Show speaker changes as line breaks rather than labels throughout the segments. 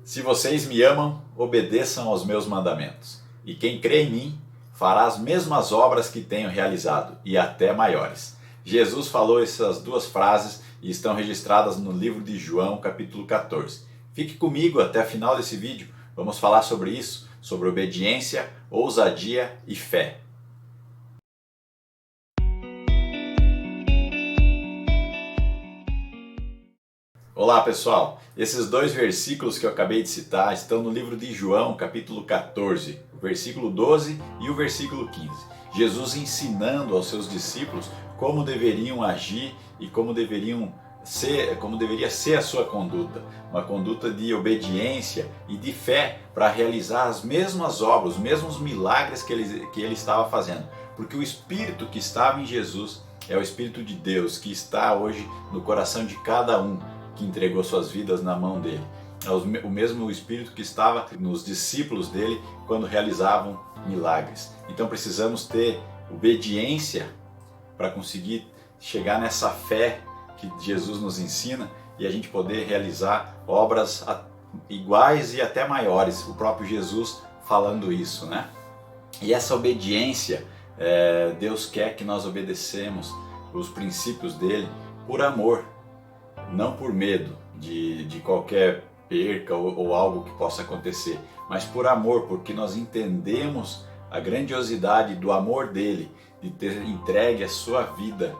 Se vocês me amam, obedeçam aos meus mandamentos. E quem crê em mim fará as mesmas obras que tenho realizado, e até maiores. Jesus falou essas duas frases e estão registradas no livro de João, capítulo 14. Fique comigo até o final desse vídeo. Vamos falar sobre isso, sobre obediência, ousadia e fé. Olá pessoal, esses dois versículos que eu acabei de citar estão no livro de João, capítulo 14, o versículo 12 e o versículo 15. Jesus ensinando aos seus discípulos como deveriam agir e como deveria ser a sua conduta, uma conduta de obediência e de fé para realizar as mesmas obras, os mesmos milagres que ele estava fazendo, porque o Espírito que estava em Jesus é o Espírito de Deus que está hoje no coração de cada um que entregou suas vidas na mão dele. É o mesmo Espírito que estava nos discípulos dele quando realizavam milagres. Então precisamos ter obediência para conseguir chegar nessa fé que Jesus nos ensina e a gente poder realizar obras iguais e até maiores. O próprio Jesus falando isso, né? E essa obediência, Deus quer que nós obedecemos os princípios dele por amor, não por medo de qualquer perca ou algo que possa acontecer, mas por amor, porque nós entendemos a grandiosidade do amor dele, de ter entregue a sua vida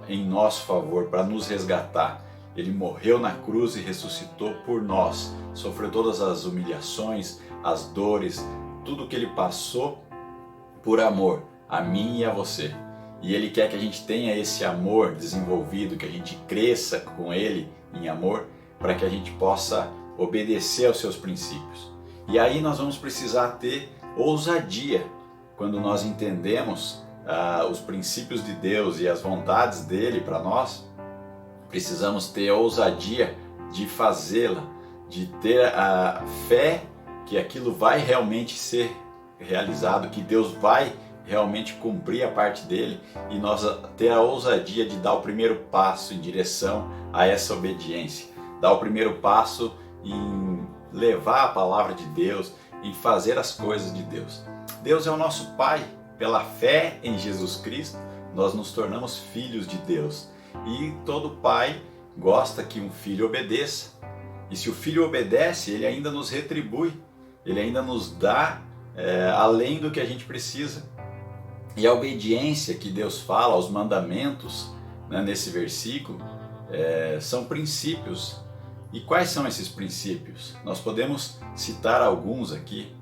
em nosso favor para nos resgatar. Ele morreu na cruz e ressuscitou por nós, sofreu todas as humilhações, as dores, tudo que ele passou por amor a mim e a você. E Ele quer que a gente tenha esse amor desenvolvido, que a gente cresça com Ele em amor, para que a gente possa obedecer aos seus princípios. E aí nós vamos precisar ter ousadia quando nós entendemos os princípios de Deus e as vontades dele para nós. Precisamos ter ousadia de fazê-la, de ter a fé que aquilo vai realmente ser realizado, que Deus vai realmente cumprir a parte dele e nós ter a ousadia de dar o primeiro passo em direção a essa obediência, dar o primeiro passo em levar a palavra de Deus, em fazer as coisas de Deus. Deus é o nosso Pai, pela fé em Jesus Cristo nós nos tornamos filhos de Deus e todo pai gosta que um filho obedeça, e se o filho obedece, ele ainda nos retribui, ele ainda nos dá além do que a gente precisa. E a obediência que Deus fala aos mandamentos, né, nesse versículo, são princípios. E quais são esses princípios? Nós podemos citar alguns aqui.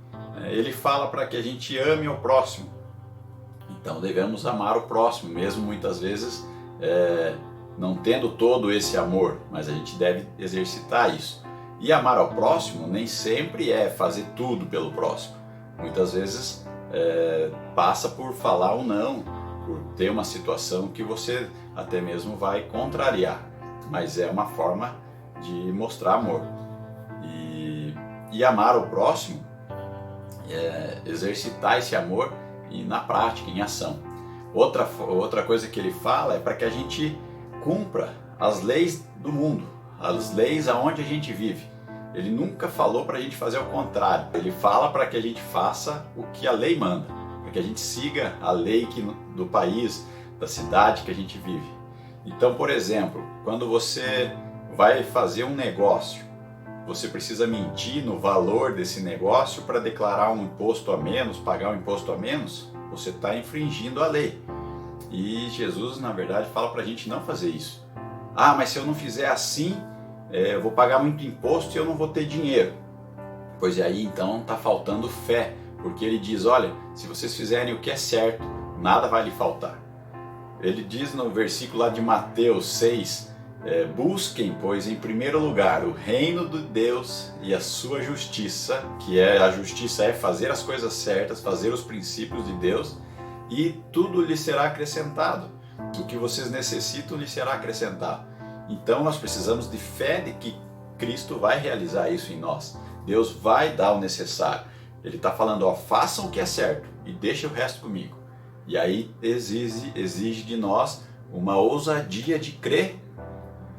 Ele fala para que a gente ame o próximo. Então devemos amar o próximo, mesmo muitas vezes não tendo todo esse amor, mas a gente deve exercitar isso. E amar ao próximo nem sempre é fazer tudo pelo próximo. Muitas vezes passa por falar um não, por ter uma situação que você até mesmo vai contrariar, mas é uma forma de mostrar amor. E amar o próximo exercitar esse amor na prática, em ação. Outra coisa que ele fala é para que a gente cumpra as leis do mundo, as leis aonde a gente vive. Ele nunca falou para a gente fazer o contrário. Ele fala para que a gente faça o que a lei manda, para que a gente siga a lei do país, da cidade que a gente vive. Então, por exemplo, quando você vai fazer um negócio, você precisa mentir no valor desse negócio para declarar um imposto a menos, pagar um imposto a menos, você está infringindo a lei. E Jesus, na verdade, fala para a gente não fazer isso. Ah, mas se eu não fizer assim, eu vou pagar muito imposto e eu não vou ter dinheiro. Pois aí então está faltando fé, porque ele diz, olha, se vocês fizerem o que é certo, nada vai lhe faltar. Ele diz no versículo lá de Mateus 6, busquem, pois, em primeiro lugar o reino de Deus e a sua justiça, que a justiça é fazer as coisas certas, fazer os princípios de Deus, e tudo lhe será acrescentado. O que vocês necessitam lhe será acrescentado. Então nós precisamos de fé de que Cristo vai realizar isso em nós. Deus vai dar o necessário. Ele está falando, façam o que é certo e deixem o resto comigo. E aí exige de nós uma ousadia de crer,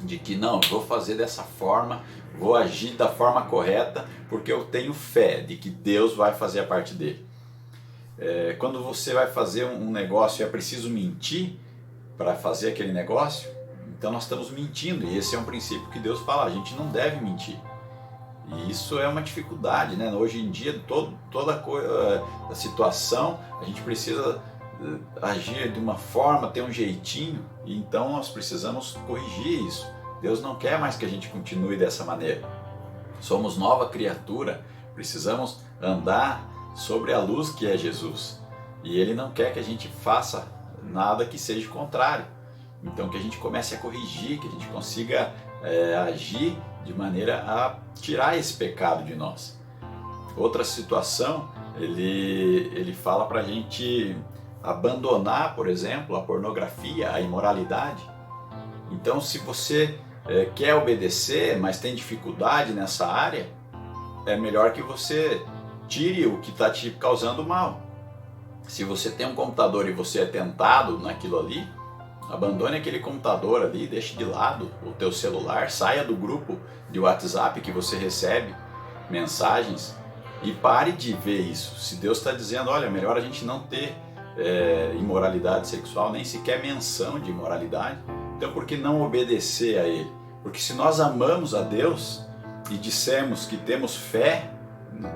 de que não, vou fazer dessa forma, vou agir da forma correta porque eu tenho fé de que Deus vai fazer a parte dele. Quando você vai fazer um negócio e é preciso mentir para fazer aquele negócio, então nós estamos mentindo, e esse é um princípio que Deus fala, a gente não deve mentir. E isso é uma dificuldade, né? Hoje em dia, toda a situação, a gente precisa agir de uma forma, ter um jeitinho, e então nós precisamos corrigir isso. Deus não quer mais que a gente continue dessa maneira. Somos nova criatura, precisamos andar sobre a luz que é Jesus. E Ele não quer que a gente faça nada que seja contrário. Então que a gente comece a corrigir, que a gente consiga agir de maneira a tirar esse pecado de nós. Outra situação, ele fala para a gente abandonar, por exemplo, a pornografia, a imoralidade. Então se você quer obedecer, mas tem dificuldade nessa área, é melhor que você tire o que está te causando mal. Se você tem um computador e você é tentado naquilo ali, abandone aquele computador ali, deixe de lado o teu celular, saia do grupo de WhatsApp que você recebe mensagens e pare de ver isso. Se Deus está dizendo, olha, melhor a gente não ter imoralidade sexual, nem sequer menção de imoralidade, então por que não obedecer a Ele? Porque se nós amamos a Deus e dissermos que temos fé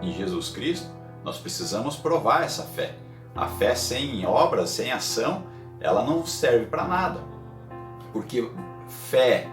em Jesus Cristo, nós precisamos provar essa fé. A fé sem obras, sem ação, ela não serve para nada. Porque fé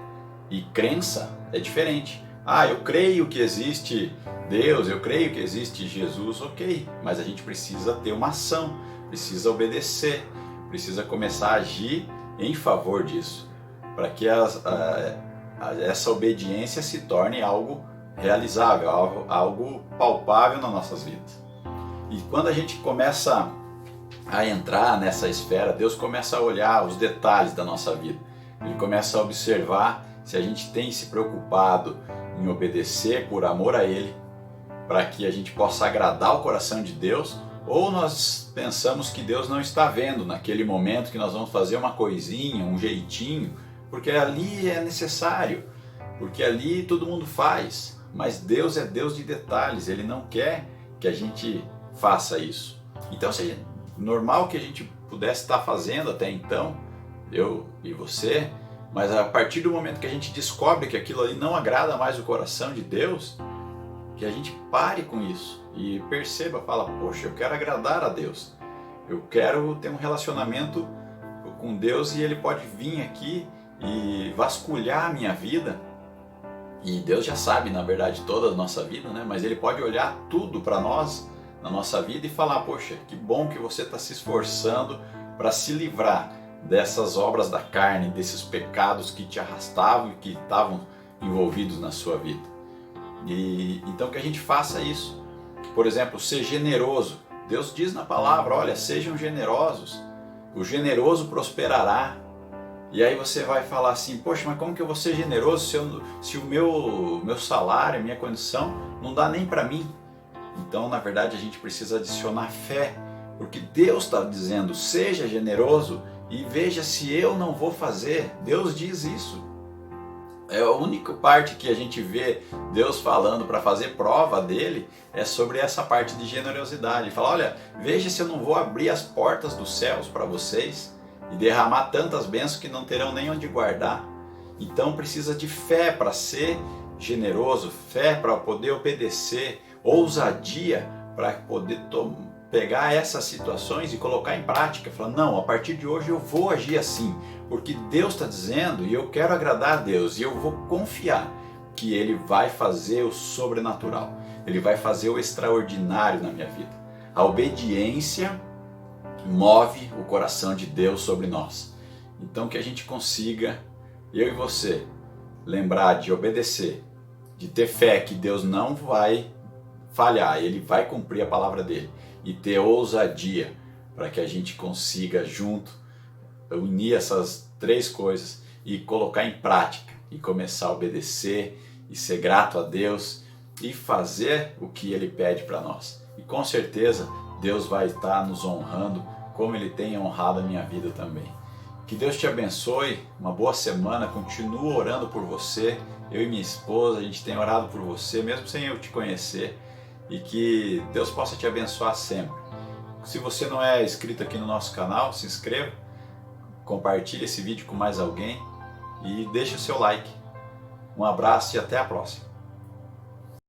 e crença é diferente. Eu creio que existe Deus, eu creio que existe Jesus, ok. Mas a gente precisa ter uma ação, precisa obedecer, precisa começar a agir em favor disso. Para que essa obediência se torne algo realizável, algo palpável nas nossas vidas. E quando a gente começa a entrar nessa esfera, Deus começa a olhar os detalhes da nossa vida. Ele começa a observar se a gente tem se preocupado em obedecer por amor a Ele, para que a gente possa agradar o coração de Deus, ou nós pensamos que Deus não está vendo naquele momento que nós vamos fazer uma coisinha, um jeitinho, porque ali é necessário, porque ali todo mundo faz. Mas Deus é Deus de detalhes, Ele não quer que a gente faça isso. Então, normal que a gente pudesse estar fazendo até então, eu e você, mas a partir do momento que a gente descobre que aquilo ali não agrada mais o coração de Deus, que a gente pare com isso e perceba, fala, poxa, eu quero agradar a Deus, eu quero ter um relacionamento com Deus e Ele pode vir aqui e vasculhar a minha vida. E Deus já sabe, na verdade, toda a nossa vida, né? Mas Ele pode olhar tudo para nós, na nossa vida, e falar, poxa, que bom que você está se esforçando para se livrar dessas obras da carne, desses pecados que te arrastavam e que estavam envolvidos na sua vida. E então que a gente faça isso. Por exemplo, ser generoso. Deus diz na palavra, olha, sejam generosos, o generoso prosperará. E aí você vai falar assim, poxa, mas como que eu vou ser generoso se o meu salário, a minha condição não dá nem para mim? Então, na verdade, a gente precisa adicionar fé, porque Deus está dizendo, seja generoso e veja se eu não vou fazer. Deus diz isso. É a única parte que a gente vê Deus falando para fazer prova dele é sobre essa parte de generosidade. Ele fala, olha, veja se eu não vou abrir as portas dos céus para vocês e derramar tantas bênçãos que não terão nem onde guardar. Então precisa de fé para ser generoso, fé para poder obedecer, ousadia para poder pegar essas situações e colocar em prática. Falar, não, a partir de hoje eu vou agir assim, porque Deus está dizendo e eu quero agradar a Deus e eu vou confiar que Ele vai fazer o sobrenatural, Ele vai fazer o extraordinário na minha vida. A obediência move o coração de Deus sobre nós. Então que a gente consiga, eu e você, lembrar de obedecer, de ter fé que Deus não vai falhar, Ele vai cumprir a palavra dele, e ter ousadia para que a gente consiga junto unir essas três coisas e colocar em prática e começar a obedecer e ser grato a Deus e fazer o que Ele pede para nós. E com certeza Deus vai estar nos honrando como Ele tem honrado a minha vida também. Que Deus te abençoe, uma boa semana, continua orando por você eu e minha esposa, a gente tem orado por você, mesmo sem eu te conhecer, e que Deus possa te abençoar sempre. Se você não é inscrito aqui no nosso canal, se inscreva, compartilhe esse vídeo com mais alguém e deixe o seu like. Um abraço e até a próxima.